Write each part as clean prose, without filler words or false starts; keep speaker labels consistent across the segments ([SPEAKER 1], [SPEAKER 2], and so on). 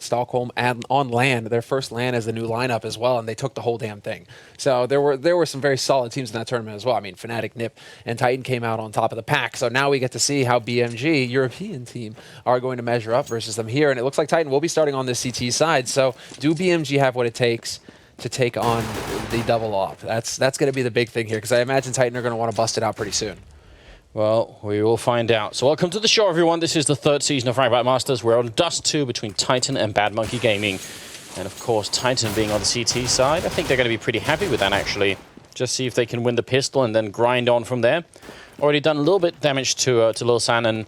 [SPEAKER 1] Stockholm and on LAN, their first LAN as the new lineup as well, and they took the whole damn thing. So there were some very solid teams in that tournament as well. I mean, Fnatic, NiP, and Titan came out on top of the pack. So now we get to see how BMG, European team, are going to measure up versus them here. And it looks like Titan will be starting on this CT side. So do BMG have what it takes to take on the double op? That's going to be the big thing here, because I imagine Titan are going to want to bust it out pretty soon.
[SPEAKER 2] Well, we will find out. So welcome to the show, everyone. This is the third season of Fragbite Masters. We're on Dust 2 between Titan and Bad Monkey Gaming. And of course, Titan being on the CT side, I think they're going to be pretty happy with that, actually. Just see if they can win the pistol and then grind on from there. Already done a little bit damage to Lil San, and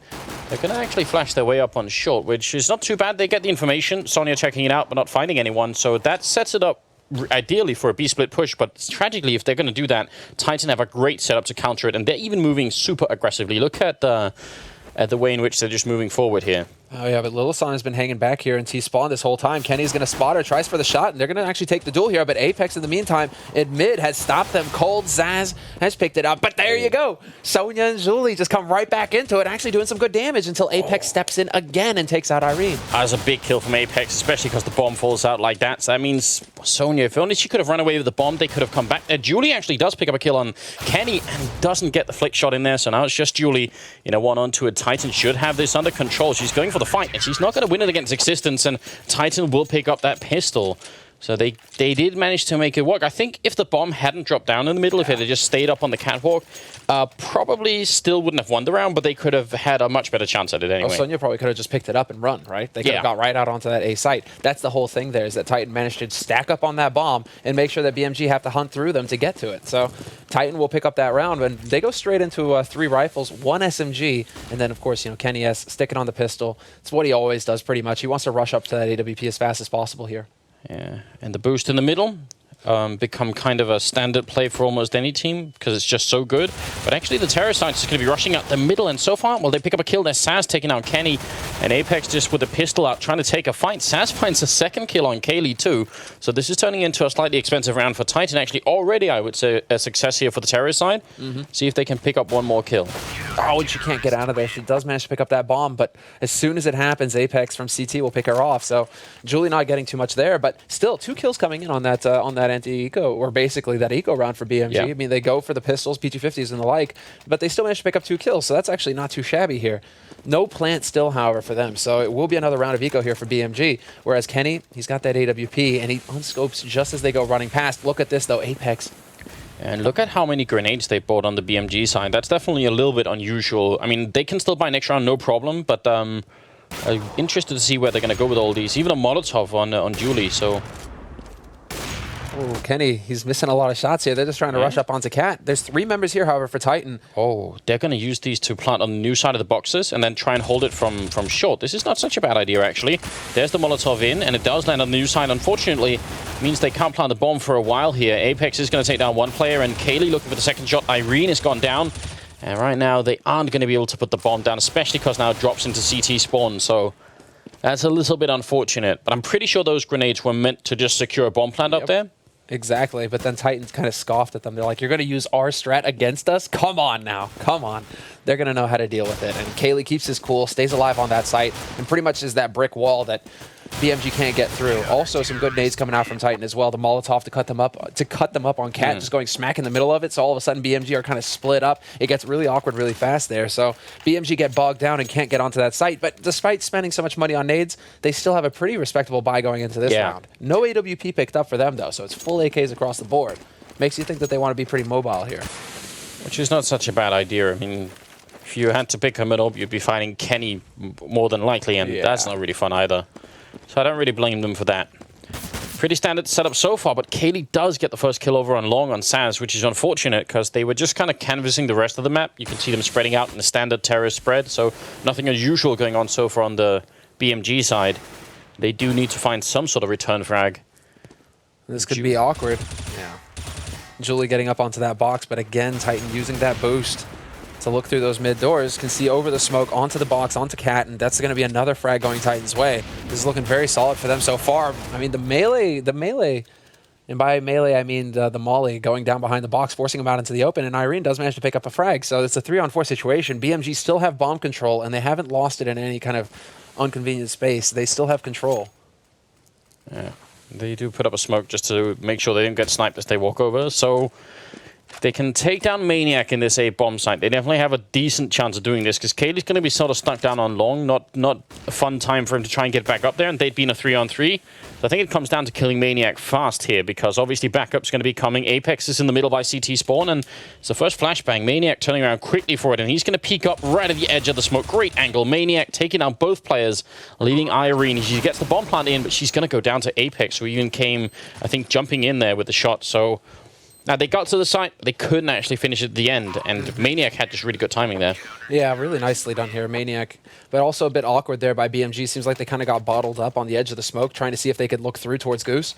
[SPEAKER 2] they're going to actually flash their way up on short, which is not too bad. They get the information. Sonya checking it out, but not finding anyone. So that sets it up ideally for a B-split push, but tragically, if they're going to do that, Titan have a great setup to counter it, and they're even moving super aggressively. Look at the way in which they're just moving forward here.
[SPEAKER 1] Oh yeah, but Lilisan has been hanging back here in T-spawn this whole time. Kenny's going to spot her, tries for the shot, and they're going to actually take the duel here, but Apex in the meantime, in mid, has stopped them cold. Zaz has picked it up, but there you go. Sonya and Julie just come right back into it, actually doing some good damage until Apex steps in again and takes out Irene.
[SPEAKER 2] That's a big kill from Apex, especially because the bomb falls out like that. So that means Sonya, if only she could have run away with the bomb, they could have come back. Julie actually does pick up a kill on Kenny and doesn't get the flick shot in there, so now it's just Julie in a one-on-two. And Titan should have this under control. She's going for the fight, and she's not going to win it against Existence, and Titan will pick up that pistol. So they did manage to make it work. I think if the bomb hadn't dropped down in the middle, if it had just stayed up on the catwalk, probably still wouldn't have won the round, but they could have had a much better chance at it anyway.
[SPEAKER 1] Well, Sonya probably could have just picked it up and run, right? They could have got right out onto that A site. That's the whole thing there, is that Titan managed to stack up on that bomb and make sure that BMG have to hunt through them to get to it. So Titan will pick up that round, and they go straight into 3 rifles, 1 SMG, and then, of course, Kenny S sticking on the pistol. It's what he always does pretty much. He wants to rush up to that AWP as fast as possible here.
[SPEAKER 2] Yeah, and the boost in the middle become kind of a standard play for almost any team because it's just so good. But actually, the Terror side is going to be rushing out the middle, and so far, well, they pick up a kill. There's Saz taking out Kenny, and Apex just with a pistol out trying to take a fight. Saz finds a second kill on Kaylee too, so this is turning into a slightly expensive round for Titan. Actually, already, I would say, a success here for the Terror side. See if they can pick up one more kill.
[SPEAKER 1] Oh, and she can't get out of there. She does manage to pick up that bomb, but as soon as it happens, Apex from CT will pick her off. So Julie not getting too much there, but still 2 kills coming in on that anti-eco, or basically that eco round for BMG.
[SPEAKER 2] Yeah.
[SPEAKER 1] I mean, they go for the pistols, P250s and the like, but they still manage to pick up 2 kills, so that's actually not too shabby here. No plant still, however, for them, so it will be another round of eco here for BMG, whereas Kenny, he's got that AWP, and he unscopes just as they go running past. Look at this, though, Apex.
[SPEAKER 2] And look at how many grenades they bought on the BMG side. That's definitely a little bit unusual. I mean, they can still buy next round, no problem, but I'm interested to see where they're going to go with all these. Even a Molotov on Julie, so...
[SPEAKER 1] Oh, Kenny, he's missing a lot of shots here. They're just trying to rush up onto Cat. There's 3 members here, however, for Titan.
[SPEAKER 2] Oh, they're going to use these to plant on the new side of the boxes and then try and hold it from short. This is not such a bad idea, actually. There's the Molotov in, and it does land on the new side. Unfortunately, means they can't plant the bomb for a while here. Apex is going to take down 1 player, and Kaylee looking for the second shot. Irene has gone down. And right now, they aren't going to be able to put the bomb down, especially because now it drops into CT spawn. So that's a little bit unfortunate. But I'm pretty sure those grenades were meant to just secure a bomb plant up there.
[SPEAKER 1] Exactly, but then Titans kind of scoffed at them. They're like, you're going to use our strat against us? Come on now, come on. They're going to know how to deal with it. And Kaylee keeps his cool, stays alive on that site, and pretty much is that brick wall that BMG can't get through. Also, some good nades coming out from Titan as well. The Molotov to cut them up on Cat, just going smack in the middle of it. So all of a sudden, BMG are kind of split up. It gets really awkward really fast there. So BMG get bogged down and can't get onto that site. But despite spending so much money on nades, they still have a pretty respectable buy going into this round. No AWP picked up for them, though, so it's full AKs across the board. Makes you think that they want to be pretty mobile here.
[SPEAKER 2] Which is not such a bad idea. I mean, if you had to pick a middle, you'd be fighting Kenny more than likely, and that's not really fun either. So I don't really blame them for that. Pretty standard setup so far, but Kaylee does get the first kill over on Long on Saz, which is unfortunate because they were just kind of canvassing the rest of the map. You can see them spreading out in the standard terrorist spread, so nothing unusual going on so far on the BMG side. They do need to find some sort of return frag.
[SPEAKER 1] This could be awkward. Yeah. Julie getting up onto that box, but again, Titan using that boost to look through those mid doors, can see over the smoke, onto the box, onto Cat, and that's going to be another frag going Titan's way. This is looking very solid for them so far. I mean, the melee, and by melee I mean the molly going down behind the box, forcing him out into the open, and Irene does manage to pick up a frag. So it's a 3-on-4 situation. BMG still have bomb control, and they haven't lost it in any kind of inconvenient space. They still have control.
[SPEAKER 2] Yeah, they do put up a smoke just to make sure they don't get sniped as they walk over. So if they can take down Maniac in this A bomb site, they definitely have a decent chance of doing this, because Kaylee's going to be sort of stuck down on long. Not a fun time for him to try and get back up there, and they'd been a 3-on-3. So I think it comes down to killing Maniac fast here, because obviously backup's going to be coming. Apex is in the middle by CT spawn, and it's the first flashbang. Maniac turning around quickly for it, and he's going to peek up right at the edge of the smoke. Great angle. Maniac taking out both players, leaving Irene. She gets the bomb plant in, but she's going to go down to Apex, who even came, I think, jumping in there with the shot. So now they got to the site, but they couldn't actually finish at the end, and Maniac had just really good timing there.
[SPEAKER 1] Yeah, really nicely done here, Maniac. But also a bit awkward there by BMG. Seems like they kind of got bottled up on the edge of the smoke, trying to see if they could look through towards Goose.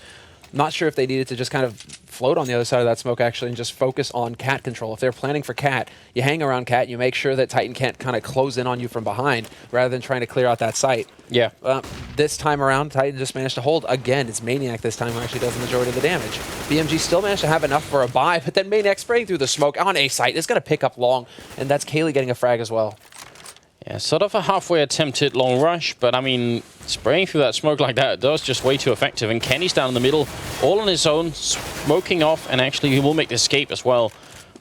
[SPEAKER 1] Not sure if they needed to just kind of float on the other side of that smoke, actually, and just focus on Cat control. If they're planning for Cat, you hang around Cat, you make sure that Titan can't kind of close in on you from behind, rather than trying to clear out that site.
[SPEAKER 2] Yeah.
[SPEAKER 1] This time around, Titan just managed to hold. Again, it's Maniac this time who actually does the majority of the damage. BMG still managed to have enough for a buy, but then Maniac spraying through the smoke on A site is going to pick up long, and that's Kaylee getting a frag as well.
[SPEAKER 2] Yeah, sort of a halfway attempted long rush, but I mean, spraying through that smoke like that was just way too effective. And Kenny's down in the middle, all on his own, smoking off, and actually he will make the escape as well.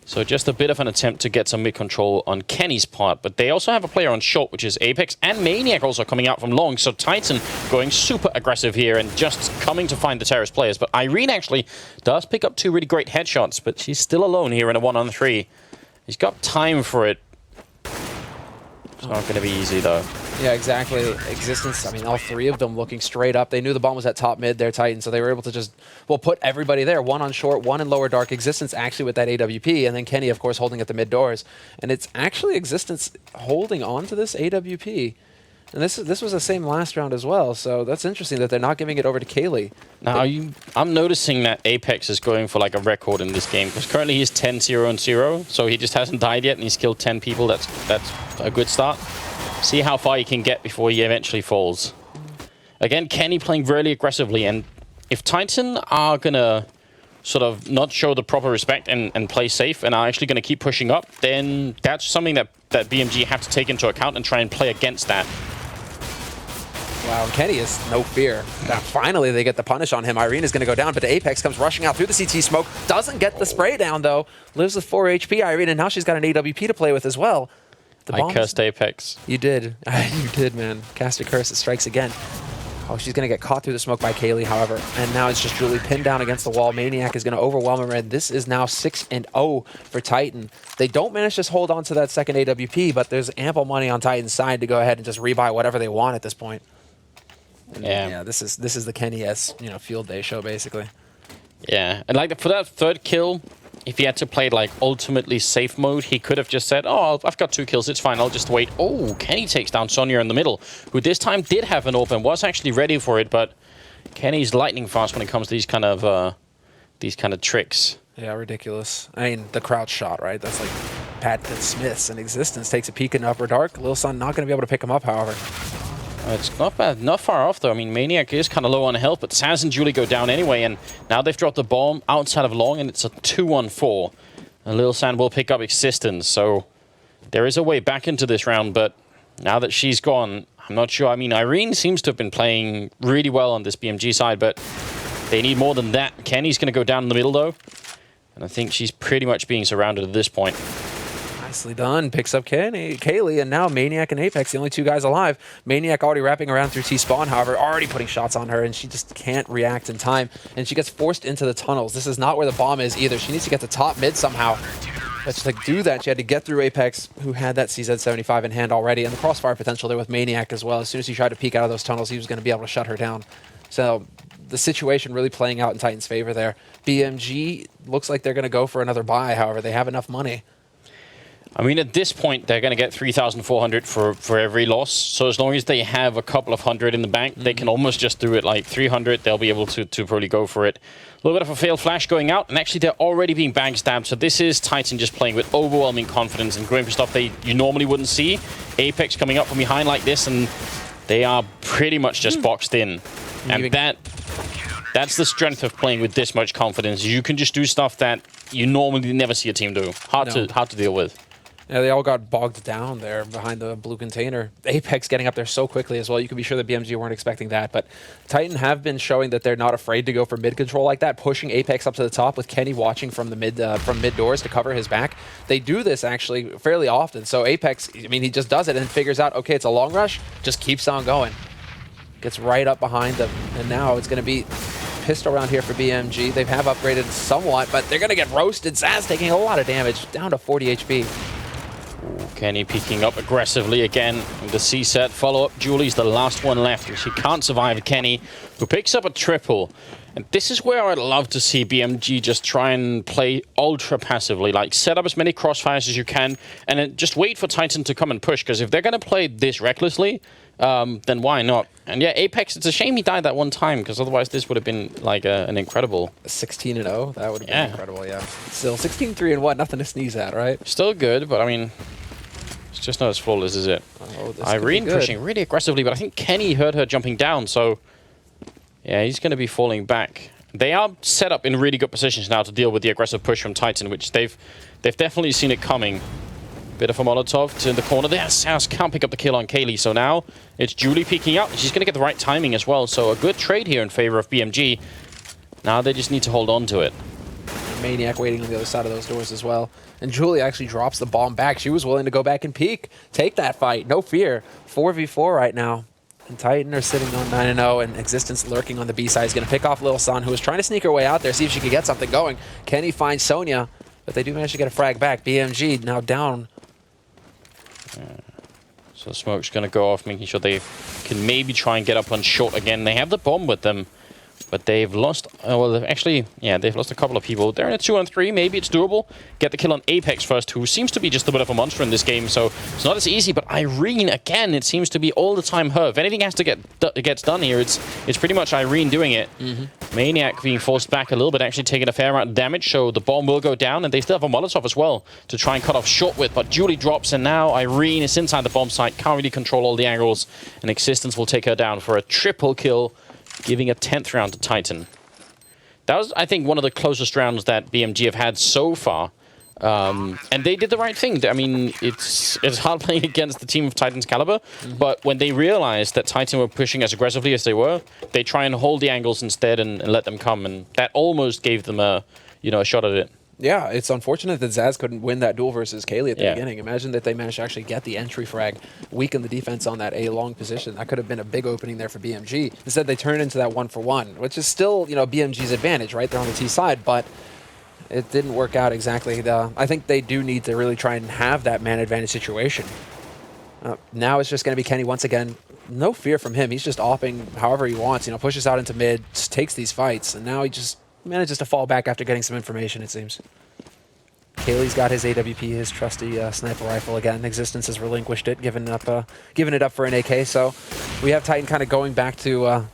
[SPEAKER 2] So just a bit of an attempt to get some mid-control on Kenny's part. But they also have a player on short, which is Apex, and Maniac also coming out from long. So Titan going super aggressive here and just coming to find the Terrace players. But Irene actually does pick up 2 really great headshots, but she's still alone here in a 1-on-3. He's got time for it. It's not going to be easy, though.
[SPEAKER 1] Yeah, exactly. Existence, I mean, all 3 of them looking straight up. They knew the bomb was at top mid there, Titan, so they were able to just, well, put everybody there. 1 on short, 1 in lower dark. Existence actually with that AWP, and then Kenny, of course, holding at the mid doors. And it's actually Existence holding on to this AWP. And this was the same last round as well, so that's interesting that they're not giving it over to Kaylee.
[SPEAKER 2] Now, I'm noticing that Apex is going for like a record in this game, because currently he's 10-0-0, so he just hasn't died yet, and he's killed 10 people. That's a good start. See how far he can get before he eventually falls. Again, Kenny playing really aggressively, and if Titan are going to sort of not show the proper respect and play safe and are actually going to keep pushing up, then that's something that BMG have to take into account and try and play against that.
[SPEAKER 1] Wow, and Kenny is no fear. Now, finally, they get the punish on him. Irene is going to go down, but the Apex comes rushing out through the CT smoke. Doesn't get the spray down, though. Lives with 4 HP, Irene, and now she's got an AWP to play with as well.
[SPEAKER 2] I cursed Apex.
[SPEAKER 1] You did. You did, man. Cast a curse. It strikes again. Oh, she's going to get caught through the smoke by Kaylee, however. And now it's just Julie pinned down against the wall. Maniac is going to overwhelm her, and this is now 6-0 for Titan. They don't manage to hold on to that second AWP, but there's ample money on Titan's side to go ahead and just rebuy whatever they want at this point. And yeah, this is the Kenny S, field day show basically.
[SPEAKER 2] Yeah, and like for that 3rd kill, if he had to play like ultimately safe mode, he could have just said, "Oh, I've got 2 kills, it's fine, I'll just wait." Oh, Kenny takes down Sonya in the middle, who this time did have an open, was actually ready for it, but Kenny's lightning fast when it comes to these kind of tricks.
[SPEAKER 1] Yeah, ridiculous. I mean, the crouch shot, right? That's like Pat Smith's in Existence takes a peek in upper dark. Lil Sun not going to be able to pick him up, however.
[SPEAKER 2] It's not bad, not far off though. I mean, Maniac is kind of low on health, but Saz and Julie go down anyway, and now they've dropped the bomb outside of long, and it's a 2-on-4. And Lil San will pick up Existence, so there is a way back into this round, but now that she's gone, I'm not sure. I mean, Irene seems to have been playing really well on this BMG side, but they need more than that. Kenny's going to go down in the middle though, and I think she's pretty much being surrounded at this point.
[SPEAKER 1] Nicely done. Picks up Kaylee, and now Maniac and Apex, the only 2 guys alive. Maniac already wrapping around through T-spawn, however, already putting shots on her, and she just can't react in time, and she gets forced into the tunnels. This is not where the bomb is either. She needs to get to top mid somehow. But to do that, she had to get through Apex, who had that CZ75 in hand already, and the crossfire potential there with Maniac as well. As soon as he tried to peek out of those tunnels, he was going to be able to shut her down. So the situation really playing out in Titan's favor there. BMG looks like they're going to go for another buy, however. They have enough money.
[SPEAKER 2] I mean, at this point, they're going to get 3,400 for every loss. So as long as they have a couple of hundred in the bank, they can almost just do it like 300. They'll be able to probably go for it. A little bit of a failed flash going out, and actually they're already being backstabbed. So this is Titan just playing with overwhelming confidence and going for stuff you normally wouldn't see. Apex coming up from behind like this, and they are pretty much just boxed in. And that's the strength of playing with this much confidence. You can just do stuff that you normally never see a team do. Hard to deal with.
[SPEAKER 1] Yeah, they all got bogged down there behind the blue container. Apex getting up there so quickly as well. You can be sure that BMG weren't expecting that. But Titan have been showing that they're not afraid to go for mid control like that, pushing Apex up to the top with Kenny watching from the mid doors to cover his back. They do this actually fairly often. So Apex, I mean, he just does it and figures out, okay, it's a long rush, just keeps on going. Gets right up behind them. And now it's going to be pistol round here for BMG. They have upgraded somewhat, but they're going to get roasted. Zaz taking a lot of damage, down to 40 HP.
[SPEAKER 2] Ooh, Kenny peeking up aggressively again. The C-set follow-up. Julie's the last one left. She can't survive Kenny, who picks up a triple. And this is where I'd love to see BMG just try and play ultra passively. Like, set up as many crossfires as you can, and then just wait for Titan to come and push. Because if they're going to play this recklessly, then why not? And yeah, Apex, it's a shame he died that one time, because otherwise this would have been like an incredible
[SPEAKER 1] 16-0. That would have been incredible. Yeah. Still 16-3-1. Nothing to sneeze at, right?
[SPEAKER 2] Still good, but I mean, it's just not as flawless, is it?
[SPEAKER 1] Oh,
[SPEAKER 2] Irene pushing really aggressively, but I think Kenny heard her jumping down, so yeah, he's going to be falling back. They are set up in really good positions now to deal with the aggressive push from Titan, which they've definitely seen it coming. Bit of a Molotov to the corner there. Saus can't pick up the kill on Kaylee, so now it's Julie peeking up. She's going to get the right timing as well, so a good trade here in favor of BMG. Now they just need to hold on to it.
[SPEAKER 1] Maniac waiting on the other side of those doors as well. And Julie actually drops the bomb back. She was willing to go back and peek. Take that fight. No fear. 4v4 right now. And Titan are sitting on 9-0, and Existence lurking on the B side. He's going to pick off Lil San, who was trying to sneak her way out there, see if she could get something going. Kenny finds Sonya, but they do manage to get a frag back. BMG now down.
[SPEAKER 2] So the smoke's going to go off, making sure they can maybe try and get up on short again. They have the bomb with them, but they've lost... well, actually, yeah, they've lost a couple of people. They're in a 2-on-3. Maybe it's doable. Get the kill on Apex first, who seems to be just a bit of a monster in this game, so it's not as easy. But Irene, again, it seems to be all the time her. If anything has to gets done here, it's pretty much Irene doing it. Maniac being forced back a little bit, actually taking a fair amount of damage, so the bomb will go down, and they still have a Molotov as well to try and cut off short with. But Julie drops, and now Irene is inside the bomb site, can't really control all the angles, and Existence will take her down for a triple kill, giving a 10th round to Titan. That was, I think, one of the closest rounds that BMG have had so far. And they did the right thing. I mean, it's hard playing against the team of Titan's caliber, but when they realized that Titan were pushing as aggressively as they were, they try and hold the angles instead and let them come, and that almost gave them a shot at it.
[SPEAKER 1] Yeah, it's unfortunate that Zaz couldn't win that duel versus Kaylee at the beginning. Imagine that they managed to actually get the entry frag, weaken the defense on that A-long position. That could have been a big opening there for BMG. Instead, they turned into that 1-for-1, which is still, BMG's advantage, right? They're on the T side, but it didn't work out exactly. I think they do need to really try and have that man advantage situation. Now it's just going to be Kenny once again. No fear from him. He's just opping however he wants, pushes out into mid, just takes these fights, and now he just manages to fall back after getting some information, it seems. Kaylee's got his AWP, his trusty sniper rifle again. Existence has relinquished it, given it up for an AK. So we have Titan kind of going back to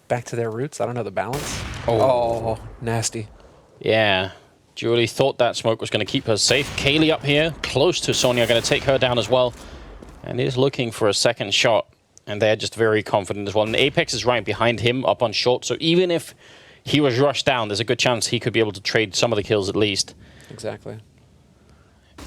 [SPEAKER 1] their roots. I don't know the balance. Oh, nasty.
[SPEAKER 2] Yeah. Julie thought that smoke was going to keep her safe. Kaylee up here, close to Sonya, going to take her down as well. And is looking for a second shot. And they're just very confident as well. And Apex is right behind him, up on short. So even if he was rushed down, there's a good chance he could be able to trade some of the kills at least.
[SPEAKER 1] Exactly.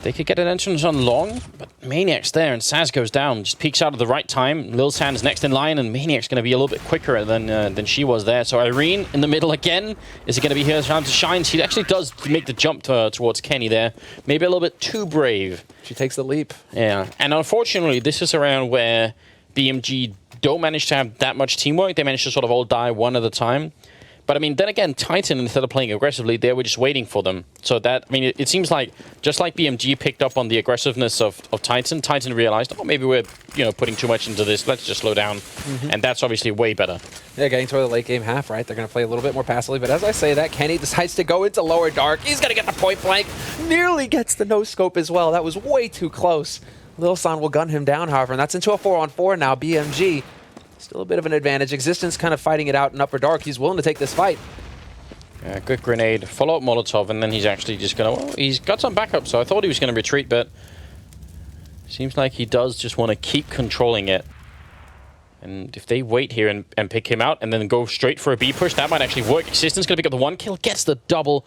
[SPEAKER 2] They could get an entrance on long, but Maniac's there, and Saz goes down. Just peeks out at the right time. Lil San's next in line, and Maniac's going to be a little bit quicker than she was there. So Irene in the middle again. Is it going to be her time to shine? She actually does make the jump towards Kenny there. Maybe a little bit too brave.
[SPEAKER 1] She takes the leap.
[SPEAKER 2] Yeah, and unfortunately, this is around where BMG don't manage to have that much teamwork. They manage to sort of all die one at a time. But, I mean, then again, Titan, instead of playing aggressively, they were just waiting for them. So that, I mean, it seems like, just like BMG picked up on the aggressiveness of Titan, Titan realized, oh, maybe we're, putting too much into this. Let's just slow down. And that's obviously way better.
[SPEAKER 1] Yeah, getting toward the late game half, right? They're going to play a little bit more passively. But as I say that, Kenny decides to go into lower dark. He's going to get the point blank. Nearly gets the no-scope as well. That was way too close. Lil San will gun him down, however, and that's into a 4-on-4 now. BMG, still a bit of an advantage. Existence kind of fighting it out in upper dark. He's willing to take this fight.
[SPEAKER 2] Yeah, good grenade, follow-up Molotov, and then he's actually just going to... Well, he's got some backup, so I thought he was going to retreat, but seems like he does just want to keep controlling it. And if they wait here and pick him out and then go straight for a B push, that might actually work. Existence going to pick up the 1 kill, gets the double,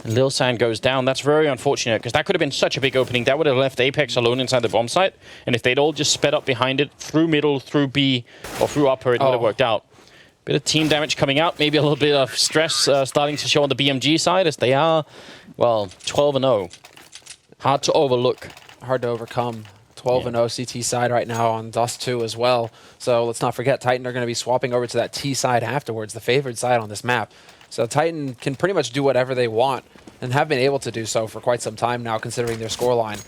[SPEAKER 2] and Lil San goes down. That's very unfortunate, because that could have been such a big opening. That would have left Apex alone inside the bomb site. And if they'd all just sped up behind it, through middle, through B, or through upper, it would have worked out. Bit of team damage coming out, maybe a little bit of stress starting to show on the BMG side, as they are, well, 12-0. Hard to overlook.
[SPEAKER 1] Hard to overcome. 12-0 CT side right now on Dust 2 as well. So let's not forget, Titan are going to be swapping over to that T side afterwards, the favored side on this map. So Titan can pretty much do whatever they want and have been able to do so for quite some time now, considering their scoreline.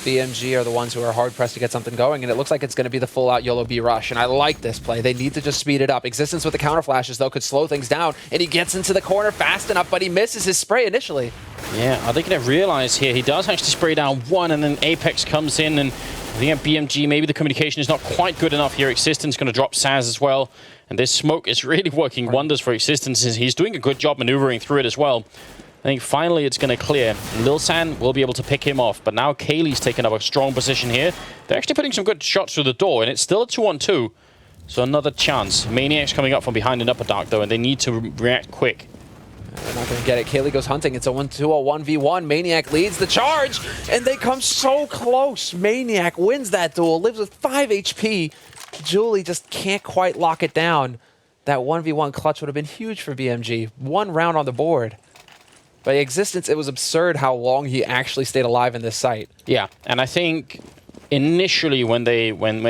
[SPEAKER 1] BMG are the ones who are hard-pressed to get something going, and it looks like it's going to be the full-out YOLO B rush, and I like this play. They need to just speed it up. Existence with the counter flashes, though, could slow things down, and he gets into the corner fast enough, but he misses his spray initially. Yeah,
[SPEAKER 2] are they going to realize here? He does actually spray down 1, and then Apex comes in, and I think at BMG, maybe the communication is not quite good enough here. Existence going to drop Saz as well, and this smoke is really working wonders for Existence. He's doing a good job maneuvering through it as well. I think finally it's going to clear. Lil San will be able to pick him off, but now Kaylee's taking up a strong position here. They're actually putting some good shots through the door, and it's still a 2-on-2. So another chance. Maniac's coming up from behind an upper dark, though, and they need to react quick.
[SPEAKER 1] They're not going to get it. Kaylee goes hunting. It's a 1-2-1v1. Maniac leads the charge, and they come so close. Maniac wins that duel, lives with 5 HP. Julie just can't quite lock it down. That 1v1 clutch would have been huge for BMG. 1 round on the board. By Existence, it was absurd how long he actually stayed alive in this site.
[SPEAKER 2] Yeah, and I think initially when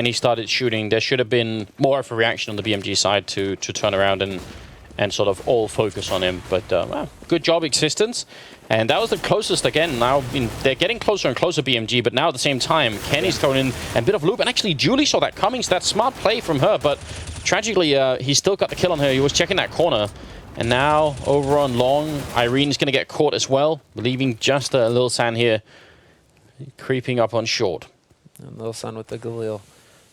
[SPEAKER 2] he started shooting, there should have been more of a reaction on the BMG side to turn around and sort of all focus on him. But well, good job, Existence. And that was the closest again. Now they're getting closer and closer, BMG, but now at the same time, Kenny's thrown in a bit of loop. And actually, Julie saw that coming, so that's smart play from her. But tragically, he still got the kill on her. He was checking that corner. And now, over on long, Irene's going to get caught as well, leaving just a Lil San here, creeping up on short.
[SPEAKER 1] And Lil San with the Galil.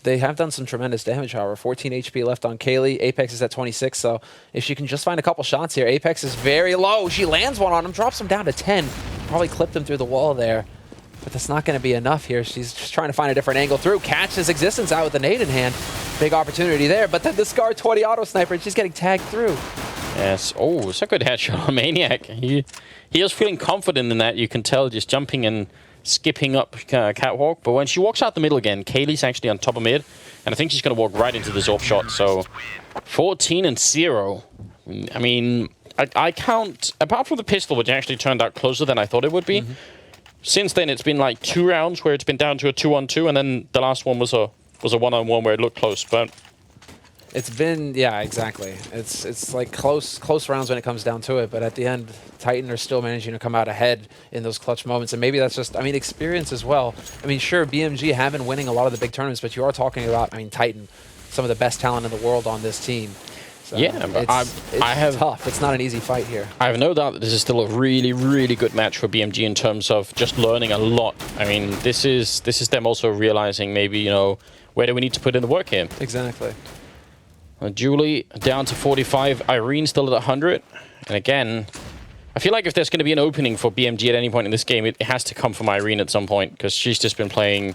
[SPEAKER 1] They have done some tremendous damage, however. 14 HP left on Kaylee. Apex is at 26, so if she can just find a couple shots here. Apex is very low. She lands one on him, drops him down to 10. Probably clipped him through the wall there. But that's not going to be enough here. She's just trying to find a different angle through. Catches Existence out with a nade in hand. Big opportunity there, but then the Scar 20 auto sniper, and she's getting tagged through.
[SPEAKER 2] Yes. Oh, it's a good headshot on Maniac. He is feeling confident in that. You can tell, just jumping and skipping up catwalk. But when she walks out the middle again, Kaylee's actually on top of mid, and I think she's going to walk right into the Zorf shot. So 14-0. I mean, I count, apart from the pistol, which actually turned out closer than I thought it would be. Since then, it's been like 2 rounds where it's been down to a 2-on-2, and then the last one was a 1-on-1 where it looked close. But
[SPEAKER 1] it's been, yeah, exactly. It's like close rounds when it comes down to it, but at the end, Titan are still managing to come out ahead in those clutch moments, and maybe that's just, I mean, experience as well. I mean, sure, BMG have been winning a lot of the big tournaments, but you are talking about, I mean, Titan, some of the best talent in the world on this team. So
[SPEAKER 2] yeah, but
[SPEAKER 1] it's tough. It's not an easy fight here.
[SPEAKER 2] I have no doubt that this is still a really, really good match for BMG in terms of just learning a lot. I mean, this is them also realizing maybe, you know, where do we need to put in the work here?
[SPEAKER 1] Exactly.
[SPEAKER 2] Julie down to 45, Irene still at 100. And again, I feel like if there's going to be an opening for BMG at any point in this game, it has to come from Irene at some point, because she's just been playing.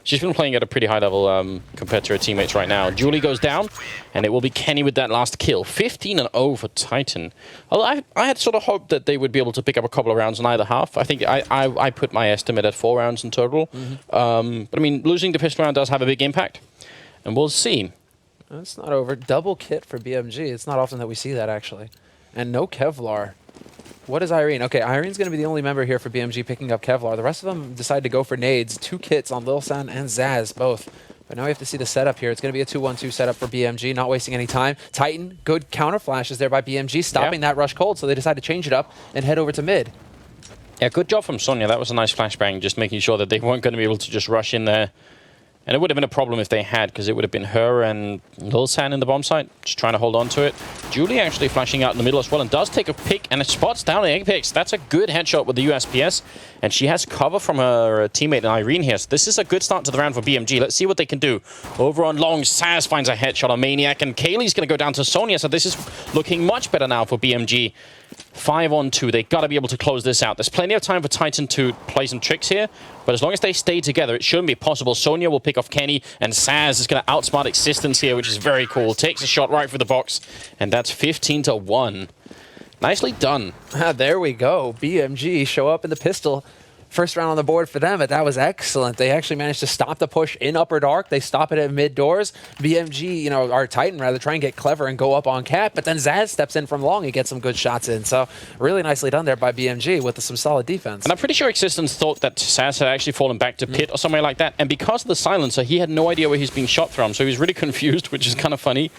[SPEAKER 2] She's been playing at a pretty high level compared to her teammates right now. Julie goes down, and it will be Kenny with that last kill. 15-0 for Titan. Although I had sort of hoped that they would be able to pick up a couple of rounds on either half. I think I put my estimate at 4 rounds in total. But I mean, losing the pistol round does have a big impact, and we'll see.
[SPEAKER 1] It's not over. Double kit for BMG. It's not often that we see that, actually. And no Kevlar. What is Irene? Okay, Irene's going to be the only member here for BMG picking up Kevlar. The rest of them decide to go for nades. 2 kits on Lil San and Zaz, both. But now we have to see the setup here. It's going to be a 2-1-2 setup for BMG, not wasting any time. Titan, good counter flashes there by BMG, stopping that rush cold, so they decide to change it up and head over to mid.
[SPEAKER 2] Yeah, good job from Sonya. That was a nice flashbang, just making sure that they weren't going to be able to just rush in there. And it would have been a problem if they had, because it would have been her and Lil San in the bomb site, just trying to hold on to it. Julie actually flashing out in the middle as well, and does take a pick, and it spots down the Apex. That's a good headshot with the USPS, and she has cover from her teammate Irene here. So this is a good start to the round for BMG. Let's see what they can do. Over on long, Saz finds a headshot on Maniac, and Kaylee's going to go down to Sonya, so this is looking much better now for BMG. 5-on-2. They got to be able to close this out. There's plenty of time for Titan to play some tricks here, but as long as they stay together, it shouldn't be possible. Sonya will pick off Kenny, and Saz is going to outsmart Existence here, which is very cool. Takes a shot right for the box, and that's 15-1. Nicely done.
[SPEAKER 1] There we go. BMG show up in the pistol. First round on the board for them, but that was excellent. They actually managed to stop the push in Upper Dark. They stop it at mid doors. BMG, you know, our Titan rather, try and get clever and go up on Cat, but then Zaz steps in from long and gets some good shots in. So really nicely done there by BMG with some solid defense.
[SPEAKER 2] And I'm pretty sure Existence thought that Saz had actually fallen back to pit or somewhere like that, and because of the silencer, he had no idea where he's being shot from, so he was really confused, which is kind of funny.